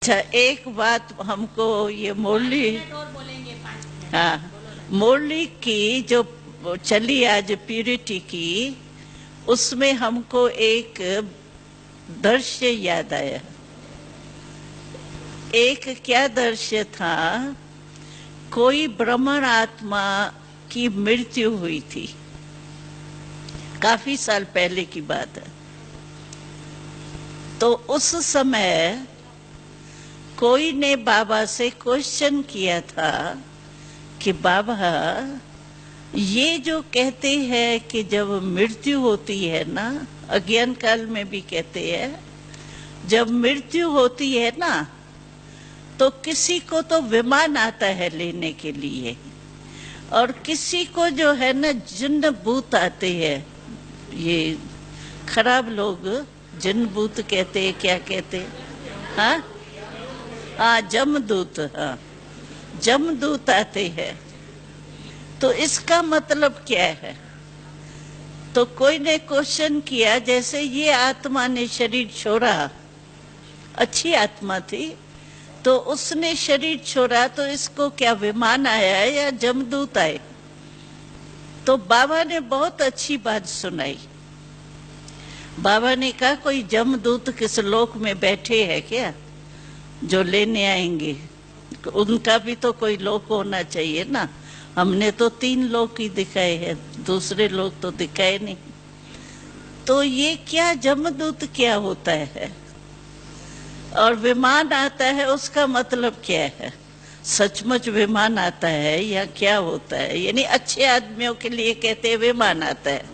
अच्छा, एक बात हमको ये मुरली, हाँ, मुरली की जो चली आज प्यूरिटी की, उसमें हमको एक दृश्य याद आया। एक क्या दृश्य था, कोई ब्राह्मण आत्मा की मृत्यु हुई थी, काफी साल पहले की बात है। तो उस समय कोई ने बाबा से क्वेश्चन किया था कि बाबा, ये जो कहते हैं कि जब मृत्यु होती है ना, अज्ञान काल में भी कहते हैं, जब मृत्यु होती है ना तो किसी को तो विमान आता है लेने के लिए, और किसी को जो है ना जिन्न भूत आते हैं। ये खराब लोग जिन्न भूत कहते हैं, क्या कहते हैं, हाँ हाँ, जमदूत, हाँ, जमदूत आते हैं। तो इसका मतलब क्या है? तो कोई ने क्वेश्चन किया, जैसे ये आत्मा ने शरीर छोड़ा, अच्छी आत्मा थी, तो उसने शरीर छोड़ा, तो इसको क्या विमान आया है या जमदूत आए? तो बाबा ने बहुत अच्छी बात सुनाई। बाबा ने कहा, कोई जमदूत किस लोक में बैठे हैं क्या जो लेने आएंगे? उनका भी तो कोई लोक होना चाहिए ना। हमने तो 3 लोक ही दिखाए हैं, दूसरे लोग तो दिखाए नहीं। तो ये क्या जमदूत क्या होता है और विमान आता है, उसका मतलब क्या है? सचमुच विमान आता है या क्या होता है? यानी अच्छे आदमियों के लिए कहते हैं विमान आता है,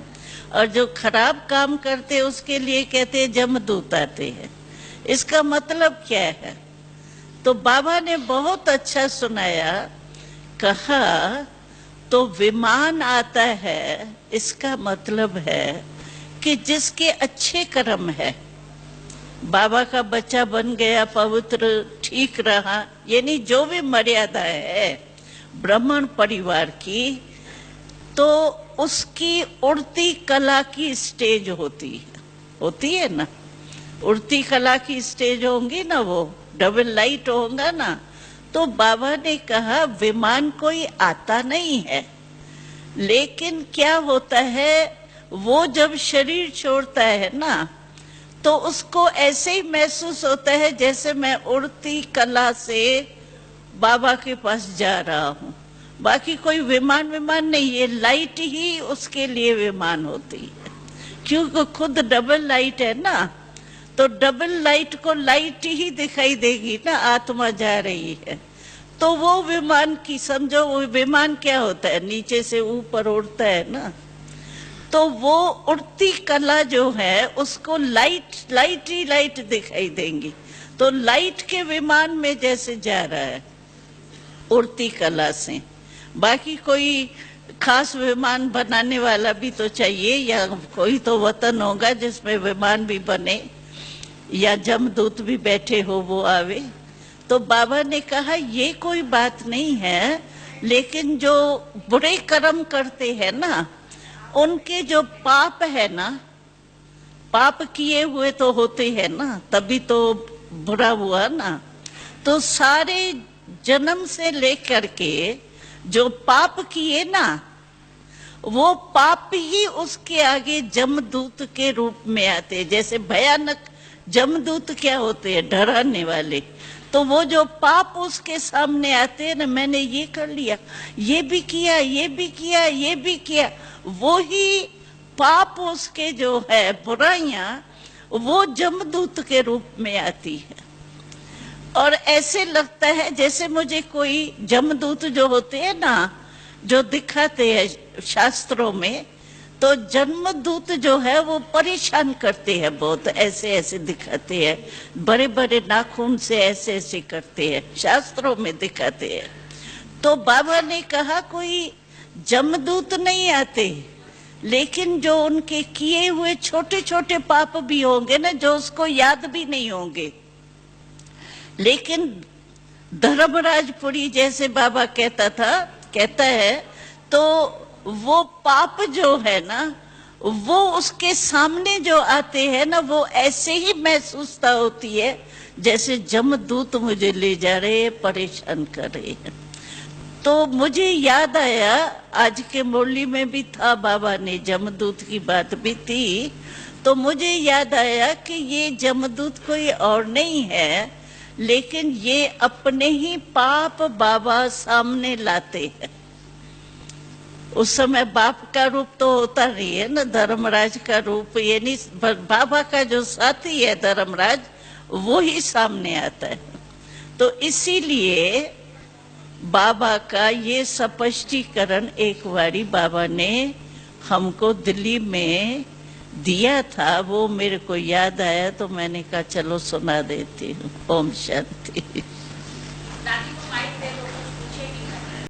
और जो खराब काम करते हैं उसके लिए कहते हैं जमदूत आते हैं। इसका मतलब क्या है? तो बाबा ने बहुत अच्छा सुनाया, कहा तो विमान आता है, इसका मतलब है कि जिसके अच्छे कर्म है, बाबा का बच्चा बन गया, पवित्र ठीक रहा, यानी जो भी मर्यादा है ब्राह्मण परिवार की, तो उसकी उड़ती कला की स्टेज होती है ना। उड़ती कला की स्टेज होंगी ना, वो डबल लाइट होगा ना। तो बाबा ने कहा विमान कोई आता नहीं है, लेकिन क्या होता है, वो जब शरीर छोड़ता है ना, तो उसको ऐसे ही महसूस होता है जैसे मैं उड़ती कला से बाबा के पास जा रहा हूँ। बाकी कोई विमान नहीं, ये लाइट ही उसके लिए विमान होती है, क्योंकि खुद डबल लाइट है ना। तो डबल लाइट को लाइट ही दिखाई देगी ना, आत्मा जा रही है। तो वो विमान की समझो, वो विमान क्या होता है, नीचे से ऊपर उड़ता है ना। तो वो उड़ती कला जो है उसको लाइट ही लाइट दिखाई देंगी। तो लाइट के विमान में जैसे जा रहा है उड़ती कला से। बाकी कोई खास विमान बनाने वाला भी तो चाहिए, या कोई तो वतन होगा जिसमें विमान भी बने, या जमदूत भी बैठे हो वो आवे। तो बाबा ने कहा ये कोई बात नहीं है, लेकिन जो बुरे कर्म करते हैं ना, उनके जो पाप है ना, पाप किए हुए तो होते हैं ना, तभी तो बुरा हुआ ना। तो सारे जन्म से लेकर के जो पाप किए ना, वो पाप ही उसके आगे जमदूत के रूप में आते। जैसे भयानक जमदूत क्या होते हैं, डराने वाले। तो वो जो पाप उसके सामने आते हैं ना, मैंने ये कर लिया, ये भी किया, ये भी किया, ये भी किया, वो ही पाप उसके जो है बुराइयां, वो जमदूत के रूप में आती है। और ऐसे लगता है जैसे मुझे कोई जमदूत जो होते हैं ना, जो दिखाते हैं शास्त्रों में, तो जमदूत जो है वो परेशान करते हैं बहुत, ऐसे ऐसे दिखाते हैं, बड़े बड़े नाखून से ऐसे ऐसे करते हैं, शास्त्रों में दिखाते हैं। तो बाबा ने कहा कोई जमदूत नहीं आते, लेकिन जो उनके किए हुए छोटे छोटे पाप भी होंगे ना, जो उसको याद भी नहीं होंगे, लेकिन धर्मराजपुरी जैसे बाबा कहता है, तो वो पाप जो है ना, वो उसके सामने जो आते हैं ना, वो ऐसे ही महसूसता होती है जैसे जमदूत मुझे ले जा रहे हैं, परेशान कर रहे हैं। तो मुझे याद आया, आज के मुरली में भी था, बाबा ने जमदूत की बात भी थी, तो मुझे याद आया कि ये जमदूत कोई और नहीं है, लेकिन ये अपने ही पाप बाबा सामने लाते हैं। उस समय बाप का रूप तो होता नहीं है ना, धर्मराज का रूप, ये नहीं, बाबा का जो साथी है धर्मराज, वो ही सामने आता है। तो इसीलिए बाबा का ये स्पष्टीकरण एक बारी बाबा ने हमको दिल्ली में दिया था, वो मेरे को याद आया तो मैंने कहा चलो सुना देती हूँ। ओम शांति।